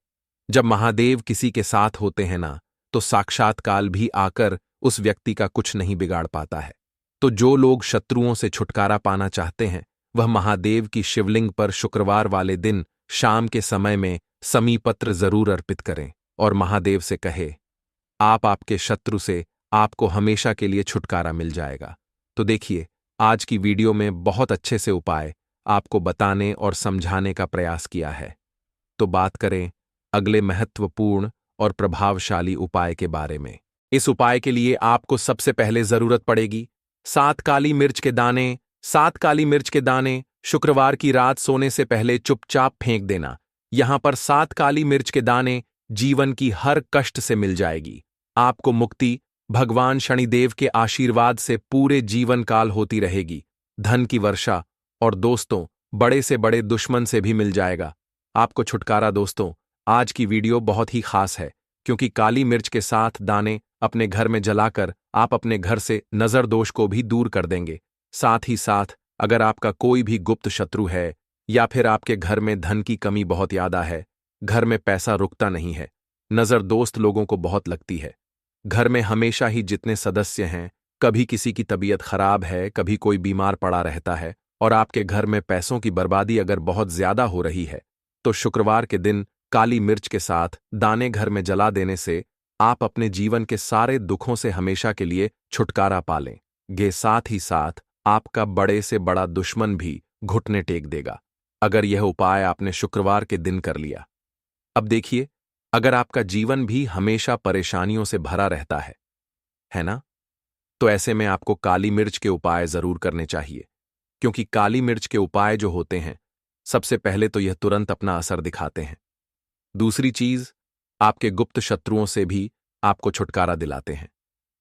जब महादेव किसी के साथ होते हैं ना, तो साक्षात काल भी आकर उस व्यक्ति का कुछ नहीं बिगाड़ पाता है। तो जो लोग शत्रुओं से छुटकारा पाना चाहते हैं, वह महादेव की शिवलिंग पर शुक्रवार वाले दिन शाम के समय में समीपत्र जरूर अर्पित करें और महादेव से कहे, आप आपके शत्रु से आपको हमेशा के लिए छुटकारा मिल जाएगा। तो देखिए, आज की वीडियो में बहुत अच्छे से उपाय आपको बताने और समझाने का प्रयास किया है। तो बात करें अगले महत्वपूर्ण और प्रभावशाली उपाय के बारे में। इस उपाय के लिए आपको सबसे पहले जरूरत पड़ेगी 7 काली मिर्च के दाने। 7 काली मिर्च के दाने शुक्रवार की रात सोने से पहले चुपचाप फेंक देना। यहां पर 7 काली मिर्च के दाने जीवन की हर कष्ट से मिल जाएगी। आपको मुक्ति भगवान शनिदेव के आशीर्वाद से पूरे जीवन काल होती रहेगी। धन की वर्षा और दोस्तों, बड़े से बड़े दुश्मन से भी मिल जाएगा आपको छुटकारा। दोस्तों, आज की वीडियो बहुत ही खास है, क्योंकि काली मिर्च के साथ दाने अपने घर में जलाकर आप अपने घर से नजर दोष को भी दूर कर देंगे। साथ ही साथ अगर आपका कोई भी गुप्त शत्रु है या फिर आपके घर में धन की कमी बहुत ज्यादा है, घर में पैसा रुकता नहीं है, नजर दोस्त लोगों को बहुत लगती है, घर में हमेशा ही जितने सदस्य हैं, कभी किसी की तबीयत खराब है, कभी कोई बीमार पड़ा रहता है और आपके घर में पैसों की बर्बादी अगर बहुत ज्यादा हो रही है, तो शुक्रवार के दिन काली मिर्च के साथ दाने घर में जला देने से आप अपने जीवन के सारे दुखों से हमेशा के लिए छुटकारा पा लेंगे। साथ ही साथ आपका बड़े से बड़ा दुश्मन भी घुटने टेक देगा, अगर यह उपाय आपने शुक्रवार के दिन कर लिया। अब देखिए, अगर आपका जीवन भी हमेशा परेशानियों से भरा रहता है ना, तो ऐसे में आपको काली मिर्च के उपाय जरूर करने चाहिए, क्योंकि काली मिर्च के उपाय जो होते हैं, सबसे पहले तो यह तुरंत अपना असर दिखाते हैं। दूसरी चीज, आपके गुप्त शत्रुओं से भी आपको छुटकारा दिलाते हैं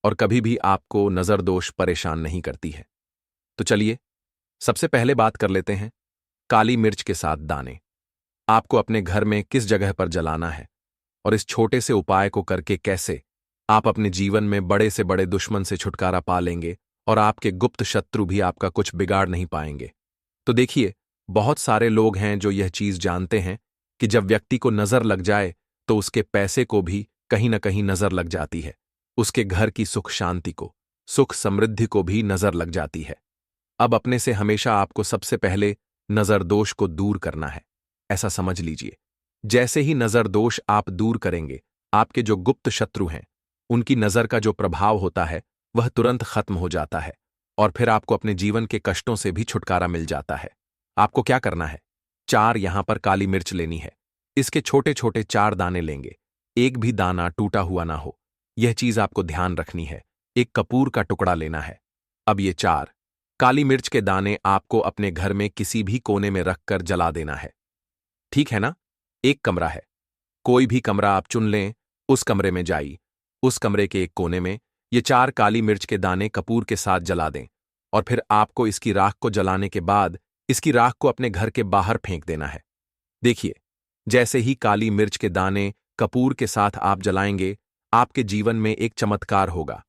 और कभी भी आपको नजरदोष परेशान नहीं करती है। तो चलिए, सबसे पहले बात कर लेते हैं काली मिर्च के साथ दाने। आपको अपने घर में किस जगह पर जलाना है और इस छोटे से उपाय को करके कैसे आप अपने जीवन में बड़े से बड़े दुश्मन से छुटकारा पा लेंगे और आपके गुप्त शत्रु भी आपका कुछ बिगाड़ नहीं पाएंगे। तो देखिए, बहुत सारे लोग हैं जो यह चीज जानते हैं कि जब व्यक्ति को नजर लग जाए तो उसके पैसे को भी कहीं ना कहीं नजर लग जाती है, उसके घर की सुख शांति को, सुख समृद्धि को भी नजर लग जाती है। अब अपने से हमेशा आपको सबसे पहले नजर दोष को दूर करना है। ऐसा समझ लीजिए, जैसे ही नजर दोष आप दूर करेंगे, आपके जो गुप्त शत्रु हैं, उनकी नजर का जो प्रभाव होता है वह तुरंत खत्म हो जाता है और फिर आपको अपने जीवन के कष्टों से भी छुटकारा मिल जाता है। आपको क्या करना है? 4 यहां पर काली मिर्च लेनी है। इसके छोटे छोटे 4 दाने लेंगे, एक भी दाना टूटा हुआ ना हो, यह चीज आपको ध्यान रखनी है। एक कपूर का टुकड़ा लेना है। अब ये 4 काली मिर्च के दाने आपको अपने घर में किसी भी कोने में रखकर जला देना है। ठीक है ना? एक कमरा है, कोई भी कमरा आप चुन लें, उस कमरे में जाइए। उस कमरे के एक कोने में ये 4 काली मिर्च के दाने कपूर के साथ जला दें और फिर आपको इसकी राख को जलाने के बाद इसकी राख को अपने घर के बाहर फेंक देना है। देखिए, जैसे ही काली मिर्च के दाने कपूर के साथ आप जलाएंगे, आपके जीवन में एक चमत्कार होगा।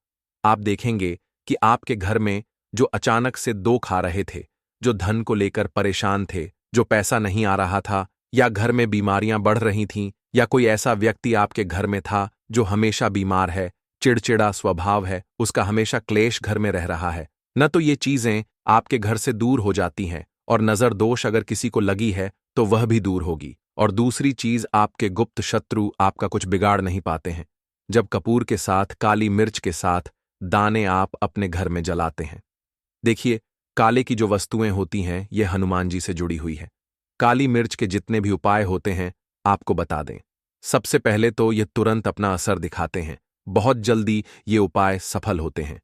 आप देखेंगे कि आपके घर में जो अचानक से दुख खा रहे थे, जो धन को लेकर परेशान थे, जो पैसा नहीं आ रहा था, या घर में बीमारियां बढ़ रही थीं, या कोई ऐसा व्यक्ति आपके घर में था जो हमेशा बीमार है, चिड़चिड़ा स्वभाव है, उसका हमेशा क्लेश घर में रह रहा है, न तो ये चीजें आपके घर से दूर हो जाती हैं और नजर दोष अगर किसी को लगी है तो वह भी दूर होगी। और दूसरी चीज, आपके गुप्त शत्रु आपका कुछ बिगाड़ नहीं पाते हैं जब कपूर के साथ काली मिर्च के साथ दाने आप अपने घर में जलाते हैं। देखिए, काले की जो वस्तुएं होती हैं ये हनुमान जी से जुड़ी हुई है। काली मिर्च के जितने भी उपाय होते हैं आपको बता दें। सबसे पहले तो ये तुरंत अपना असर दिखाते हैं, बहुत जल्दी ये उपाय सफल होते हैं।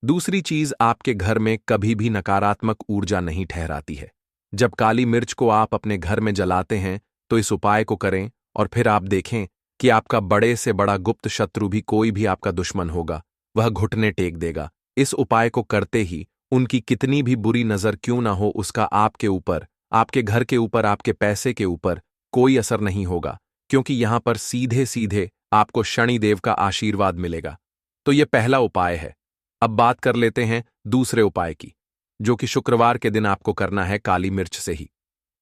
दूसरी चीज, आपके घर में कभी भी नकारात्मक ऊर्जा नहीं ठहराती है। जब काली मिर्च को आप अपने घर में जलाते हैं तो इस उपाय को करें और फिर आप देखें कि आपका बड़े से बड़ा गुप्त शत्रु भी, कोई भी आपका दुश्मन होगा, वह घुटने टेक देगा। इस उपाय को करते ही उनकी कितनी भी बुरी नजर क्यों ना हो, उसका आपके ऊपर, आपके घर के ऊपर, आपके पैसे के ऊपर कोई असर नहीं होगा, क्योंकि यहां पर सीधे सीधे आपको शनिदेव का आशीर्वाद मिलेगा। तो यह पहला उपाय है। अब बात कर लेते हैं दूसरे उपाय की, जो कि शुक्रवार के दिन आपको करना है काली मिर्च से ही।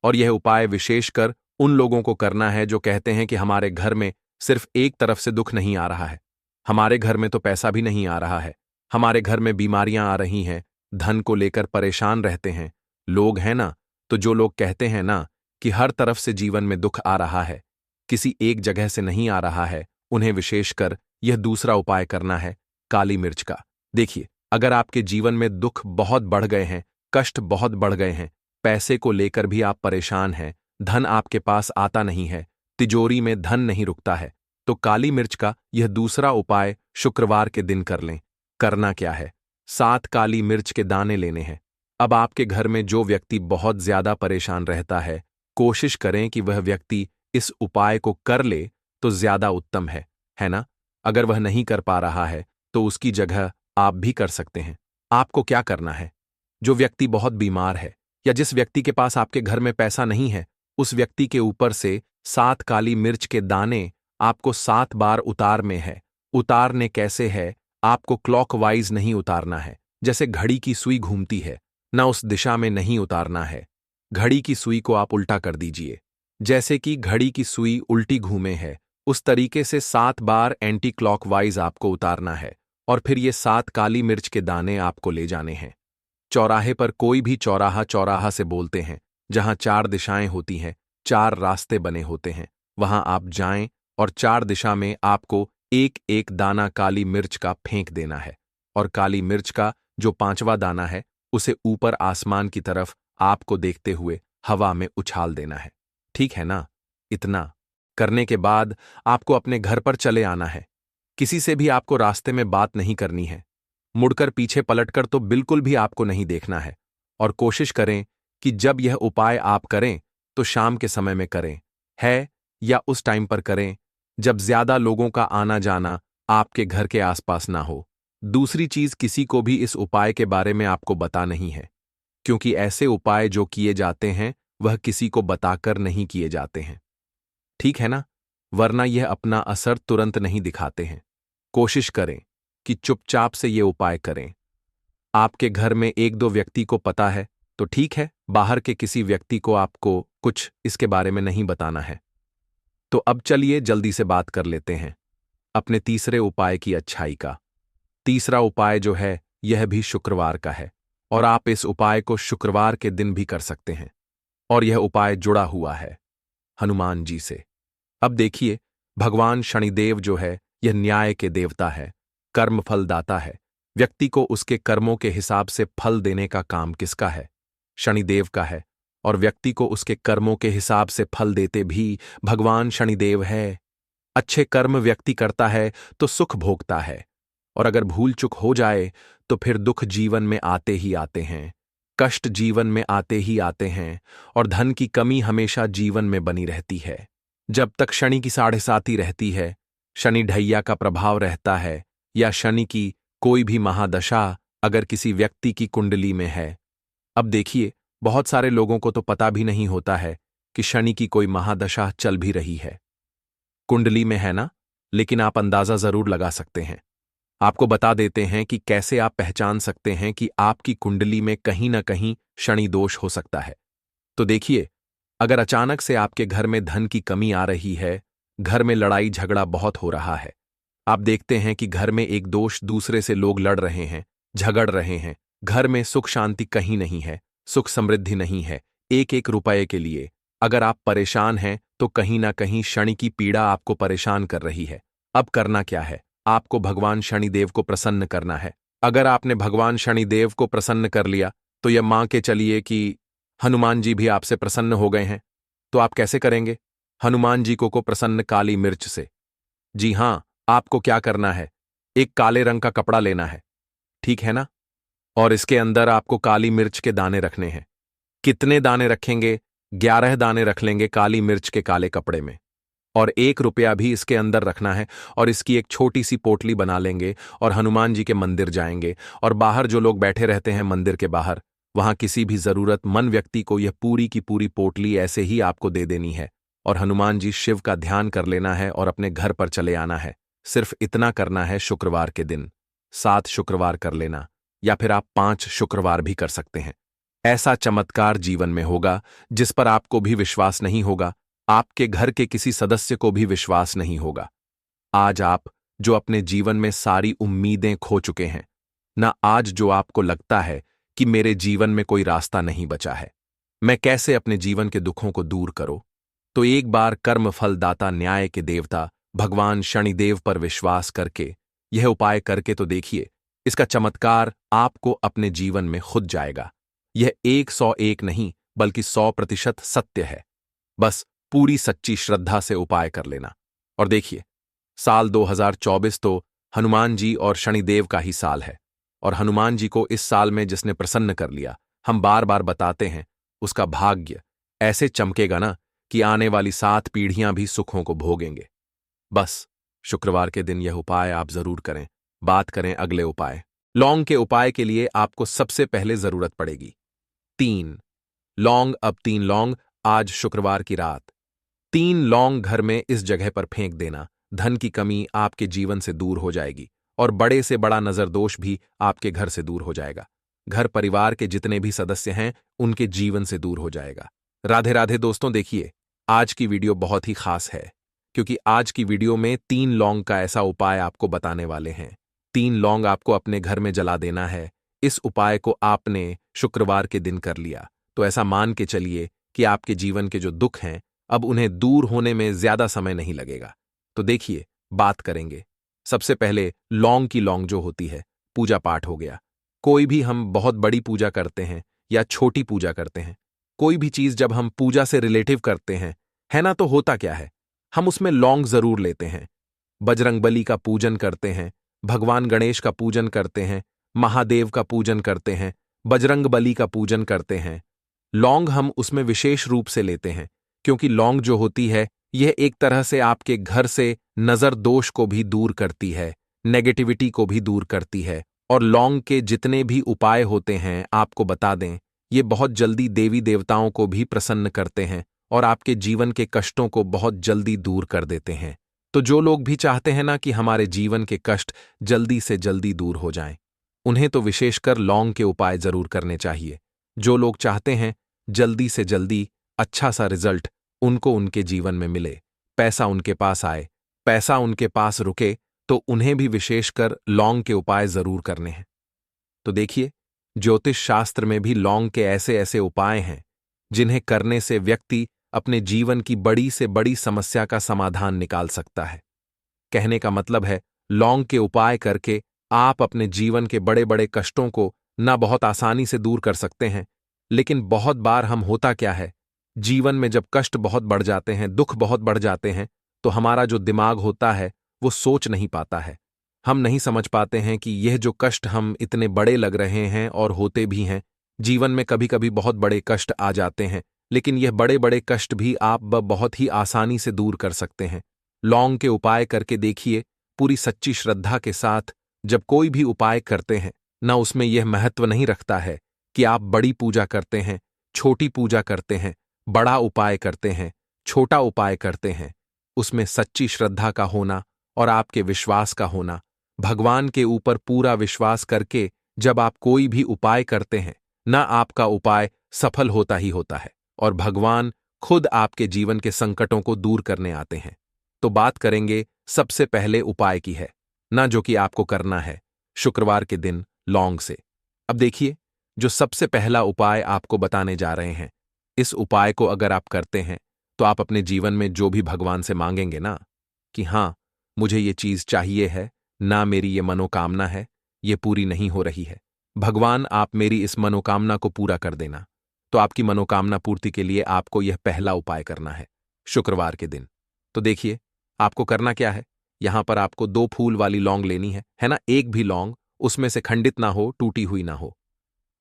और यह उपाय विशेषकर उन लोगों को करना है जो कहते हैं कि हमारे घर में सिर्फ एक तरफ से दुख नहीं आ रहा है, हमारे घर में तो पैसा भी नहीं आ रहा है, हमारे घर में बीमारियां आ रही हैं, धन को लेकर परेशान रहते हैं लोग, हैं ना। तो जो लोग कहते हैं ना कि हर तरफ से जीवन में दुख आ रहा है, किसी एक जगह से नहीं आ रहा है, उन्हें विशेषकर यह दूसरा उपाय करना है काली मिर्च का। देखिए, अगर आपके जीवन में दुख बहुत बढ़ गए हैं, कष्ट बहुत बढ़ गए हैं, पैसे को लेकर भी आप परेशान हैं, धन आपके पास आता नहीं है, तिजोरी में धन नहीं रुकता है, तो काली मिर्च का यह दूसरा उपाय शुक्रवार के दिन कर लें। करना क्या है? 7 काली मिर्च के दाने लेने हैं। अब आपके घर में जो व्यक्ति बहुत ज्यादा परेशान रहता है, कोशिश करें कि वह व्यक्ति इस उपाय को कर ले तो ज्यादा उत्तम है ना? अगर वह नहीं कर पा रहा है तो उसकी जगह आप भी कर सकते हैं। आपको क्या करना है? जो व्यक्ति बहुत बीमार है या जिस व्यक्ति के पास आपके घर में पैसा नहीं है, उस व्यक्ति के ऊपर से 7 काली मिर्च के दाने आपको 7 बार उतारने हैं। उतारने कैसे है? आपको क्लॉकवाइज नहीं उतारना है, जैसे घड़ी की सुई घूमती है ना, उस दिशा में नहीं उतारना है। घड़ी की सुई को आप उल्टा कर दीजिए, जैसे कि घड़ी की सुई उल्टी घूमे है, उस तरीके से 7 बार एंटी क्लॉकवाइज आपको उतारना है। और फिर ये 7 काली मिर्च के दाने आपको ले जाने हैं चौराहे पर। कोई भी चौराहा, चौराहा से बोलते हैं जहां 4 दिशाएं होती हैं, 4 रास्ते बने होते हैं, वहां आप जाएं और 4 दिशा में आपको एक एक दाना काली मिर्च का फेंक देना है। और काली मिर्च का जो 5वां दाना है उसे ऊपर आसमान की तरफ आपको देखते हुए हवा में उछाल देना है। ठीक है ना? इतना करने के बाद आपको अपने घर पर चले आना है। किसी से भी आपको रास्ते में बात नहीं करनी है, मुड़कर पीछे पलटकर तो बिल्कुल भी आपको नहीं देखना है। और कोशिश करें कि जब यह उपाय आप करें तो शाम के समय में करें, है या उस टाइम पर करें जब ज्यादा लोगों का आना जाना आपके घर के आसपास ना हो। दूसरी चीज, किसी को भी इस उपाय के बारे में आपको बता नहीं है, क्योंकि ऐसे उपाय जो किए जाते हैं वह किसी को बताकर नहीं किए जाते हैं। ठीक है ना? वरना यह अपना असर तुरंत नहीं दिखाते हैं। कोशिश करें कि चुपचाप से ये उपाय करें। आपके घर में 1-2 व्यक्ति को पता है तो ठीक है, बाहर के किसी व्यक्ति को आपको कुछ इसके बारे में नहीं बताना है। तो अब चलिए जल्दी से बात कर लेते हैं अपने तीसरे उपाय की अच्छाई का। तीसरा उपाय जो है यह भी शुक्रवार का है और आप इस उपाय को शुक्रवार के दिन भी कर सकते हैं। और यह उपाय जुड़ा हुआ है हनुमान जी से। अब देखिए, भगवान शनिदेव जो है यह न्याय के देवता है, कर्म फल दाता है। व्यक्ति को उसके कर्मों के हिसाब से फल देने का काम किसका है? शनिदेव का है। और व्यक्ति को उसके कर्मों के हिसाब से फल देते भी भगवान शनिदेव है। अच्छे कर्म व्यक्ति करता है तो सुख भोगता है, और अगर भूल चूक हो जाए तो फिर दुख जीवन में आते ही आते हैं, कष्ट जीवन में आते ही आते हैं, और धन की कमी हमेशा जीवन में बनी रहती है। जब तक शनि की 7.5 रहती है, शनि ढैया का प्रभाव रहता है, या शनि की कोई भी महादशा अगर किसी व्यक्ति की कुंडली में है। अब देखिए, बहुत सारे लोगों को तो पता भी नहीं होता है कि शनि की कोई महादशा चल भी रही है, कुंडली में है ना, लेकिन आप अंदाजा जरूर लगा सकते हैं। आपको बता देते हैं कि कैसे आप पहचान सकते हैं कि आपकी कुंडली में कहीं ना कहीं शनि दोष हो सकता है। तो देखिए, अगर अचानक से आपके घर में धन की कमी आ रही है, घर में लड़ाई झगड़ा बहुत हो रहा है, आप देखते हैं कि घर में एक दोष दूसरे से लोग लड़ रहे हैं, झगड़ रहे हैं, घर में सुख शांति कहीं नहीं है, सुख समृद्धि नहीं है, एक एक रुपए के लिए अगर आप परेशान हैं तो कहीं ना कहीं शनि की पीड़ा आपको परेशान कर रही है। अब करना क्या है? आपको भगवान शनिदेव को प्रसन्न करना है। अगर आपने भगवान शनिदेव को प्रसन्न कर लिया तो यह मान के चलिए कि हनुमान जी भी आपसे प्रसन्न हो गए हैं। तो आप कैसे करेंगे? हनुमान जी को प्रसन्न काली मिर्च से। जी हां, आपको क्या करना है? एक काले रंग का कपड़ा लेना है, ठीक है ना? और इसके अंदर आपको काली मिर्च के दाने रखने हैं। कितने दाने रखेंगे? 11 दाने रख लेंगे काली मिर्च के काले कपड़े में। और 1 रुपया भी इसके अंदर रखना है, और इसकी एक छोटी सी पोटली बना लेंगे और हनुमान जी के मंदिर जाएंगे, और बाहर जो लोग बैठे रहते हैं मंदिर के बाहर, वहां किसी भी जरूरतमंद व्यक्ति को यह पूरी की पूरी पोटली ऐसे ही आपको दे देनी है, और हनुमान जी शिव का ध्यान कर लेना है और अपने घर पर चले आना है। सिर्फ इतना करना है शुक्रवार के दिन। 7 शुक्रवार कर लेना, या फिर आप 5 शुक्रवार भी कर सकते हैं। ऐसा चमत्कार जीवन में होगा जिस पर आपको भी विश्वास नहीं होगा, आपके घर के किसी सदस्य को भी विश्वास नहीं होगा। आज आप जो अपने जीवन में सारी उम्मीदें खो चुके हैं, ना आज जो आपको लगता है कि मेरे जीवन में कोई रास्ता नहीं बचा है, मैं कैसे अपने जीवन के दुखों को दूर करूं, तो एक बार कर्म फल दाता न्याय के देवता भगवान शनिदेव पर विश्वास करके यह उपाय करके तो देखिए, इसका चमत्कार आपको अपने जीवन में खुद जाएगा। यह 101 नहीं बल्कि 100% सत्य है। बस पूरी सच्ची श्रद्धा से उपाय कर लेना। और देखिए, साल 2024 तो हनुमान जी और शनिदेव का ही साल है, और हनुमान जी को इस साल में जिसने प्रसन्न कर लिया, हम बार बार बताते हैं, उसका भाग्य ऐसे चमकेगा ना कि आने वाली 7 पीढ़ियां भी सुखों को भोगेंगे। बस शुक्रवार के दिन यह उपाय आप जरूर करें। बात करें अगले उपाय। लौंग के उपाय के लिए आपको सबसे पहले जरूरत पड़ेगी 3 लौंग। अब 3 लौंग आज शुक्रवार की रात 3 लौंग घर में इस जगह पर फेंक देना। धन की कमी आपके जीवन से दूर हो जाएगी, और बड़े से बड़ा नजर दोष भी आपके घर से दूर हो जाएगा। घर परिवार के जितने भी सदस्य हैं उनके जीवन से दूर हो जाएगा। राधे राधे दोस्तों, देखिए, आज की वीडियो बहुत ही खास है, क्योंकि आज की वीडियो में 3 लौंग का ऐसा उपाय आपको बताने वाले हैं। 3 लौंग आपको अपने घर में जला देना है। इस उपाय को आपने शुक्रवार के दिन कर लिया तो ऐसा मान के चलिए कि आपके जीवन के जो दुख हैं अब उन्हें दूर होने में ज्यादा समय नहीं लगेगा। तो देखिए, बात करेंगे। सबसे पहले लौंग की लौंग जो होती है, पूजा पाठ हो गया। कोई भी हम बहुत बड़ी पूजा करते हैं या छोटी पूजा करते हैं, कोई भी चीज जब हम पूजा से रिलेटिव करते हैं, है ना, तो होता क्या है, हम उसमें लौंग जरूर लेते हैं। बजरंगबली का पूजन करते हैं, भगवान गणेश का पूजन करते हैं, महादेव का पूजन करते हैं, बजरंगबली का पूजन करते हैं। लौंग हम उसमें विशेष रूप से लेते हैं, क्योंकि लौंग जो होती है यह एक तरह से आपके घर से नजर दोष को भी दूर करती है, नेगेटिविटी को भी दूर करती है। और लौंग के जितने भी उपाय होते हैं, आपको बता दें, ये बहुत जल्दी देवी देवताओं को भी प्रसन्न करते हैं और आपके जीवन के कष्टों को बहुत जल्दी दूर कर देते हैं। तो जो लोग भी चाहते हैं ना कि हमारे जीवन के कष्ट जल्दी से जल्दी दूर हो जाएं, उन्हें तो विशेषकर लौंग के उपाय जरूर करने चाहिए। जो लोग चाहते हैं जल्दी से जल्दी अच्छा सा रिजल्ट उनको उनके जीवन में मिले, पैसा उनके पास आए, पैसा उनके पास रुके, तो उन्हें भी विशेषकर लौंग के उपाय जरूर करने हैं। तो देखिए, ज्योतिष शास्त्र में भी लौंग के ऐसे ऐसे उपाय हैं जिन्हें करने से व्यक्ति अपने जीवन की बड़ी से बड़ी समस्या का समाधान निकाल सकता है। कहने का मतलब है, लौंग के उपाय करके आप अपने जीवन के बड़े बड़े कष्टों को ना बहुत आसानी से दूर कर सकते हैं। लेकिन बहुत बार हम होता क्या है, जीवन में जब कष्ट बहुत बढ़ जाते हैं, दुख बहुत बढ़ जाते हैं, तो हमारा जो दिमाग होता है वो सोच नहीं पाता है। हम नहीं समझ पाते हैं कि यह जो कष्ट हम इतने बड़े लग रहे हैं और होते भी हैं। जीवन में कभी कभी बहुत बड़े कष्ट आ जाते हैं, लेकिन यह बड़े बड़े कष्ट भी आप बहुत ही आसानी से दूर कर सकते हैं। लौंग के उपाय करके देखिए, पूरी सच्ची श्रद्धा के साथ जब कोई भी उपाय करते हैं ना, उसमें यह महत्व नहीं रखता है कि आप बड़ी पूजा करते हैं, छोटी पूजा करते हैं, बड़ा उपाय करते हैं, छोटा उपाय करते हैं। उसमें सच्ची श्रद्धा का होना और आपके विश्वास का होना, भगवान के ऊपर पूरा विश्वास करके जब आप कोई भी उपाय करते हैं ना, आपका उपाय सफल होता ही होता है और भगवान खुद आपके जीवन के संकटों को दूर करने आते हैं। तो बात करेंगे सबसे पहले उपाय की है ना, जो कि आपको करना है शुक्रवार के दिन लौंग से। अब देखिए, जो सबसे पहला उपाय आपको बताने जा रहे हैं, इस उपाय को अगर आप करते हैं तो आप अपने जीवन में जो भी भगवान से मांगेंगे ना, कि हां मुझे ये चीज चाहिए है ना, मेरी ये मनोकामना है, ये पूरी नहीं हो रही है, भगवान आप मेरी इस मनोकामना को पूरा कर देना। तो आपकी मनोकामना पूर्ति के लिए आपको यह पहला उपाय करना है शुक्रवार के दिन। तो देखिए, आपको करना क्या है, यहां पर आपको 2 फूल वाली लौंग लेनी है ना। एक भी लौंग उसमें से खंडित ना हो, टूटी हुई ना हो।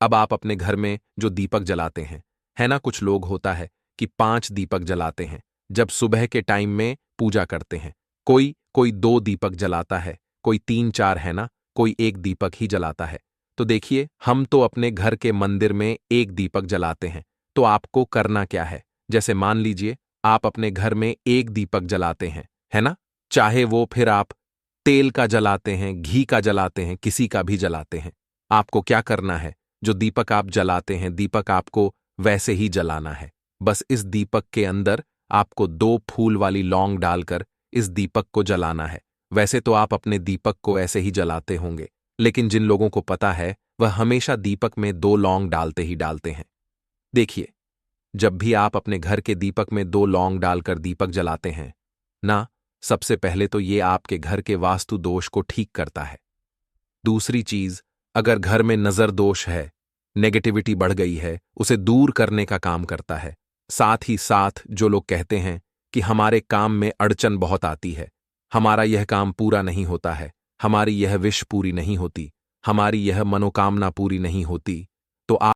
अब आप अपने घर में जो दीपक जलाते हैं, है ना, कुछ लोग होता है कि 5 दीपक जलाते हैं जब सुबह के टाइम में पूजा करते हैं। कोई कोई 2 दीपक जलाता है, कोई 3-4, है ना, कोई 1 दीपक ही जलाता है। तो देखिए, हम तो अपने घर के मंदिर में 1 दीपक जलाते हैं। तो आपको करना क्या है, जैसे मान लीजिए आप अपने घर में 1 दीपक जलाते हैं, है ना, चाहे वो फिर आप तेल का जलाते हैं, घी का जलाते हैं, किसी का भी जलाते हैं। आपको क्या करना है, जो दीपक आप जलाते हैं, दीपक आपको वैसे ही जलाना है। बस इस दीपक के अंदर आपको 2 फूल वाली लौंग डालकर इस दीपक को जलाना है। वैसे तो आप अपने दीपक को ऐसे ही जलाते होंगे, लेकिन जिन लोगों को पता है वह हमेशा दीपक में 2 लौंग डालते ही डालते हैं। देखिए, जब भी आप अपने घर के दीपक में 2 लौंग डालकर दीपक जलाते हैं ना, सबसे पहले तो ये आपके घर के वास्तु दोष को ठीक करता है। दूसरी चीज, अगर घर में नजर दोष है, नेगेटिविटी बढ़ गई है, उसे दूर करने का काम करता है। साथ ही साथ जो लोग कहते हैं कि हमारे काम में अड़चन बहुत आती है, हमारा यह काम पूरा नहीं होता है, हमारी यह विश पूरी नहीं होती, हमारी यह मनोकामना पूरी नहीं होती, तो आप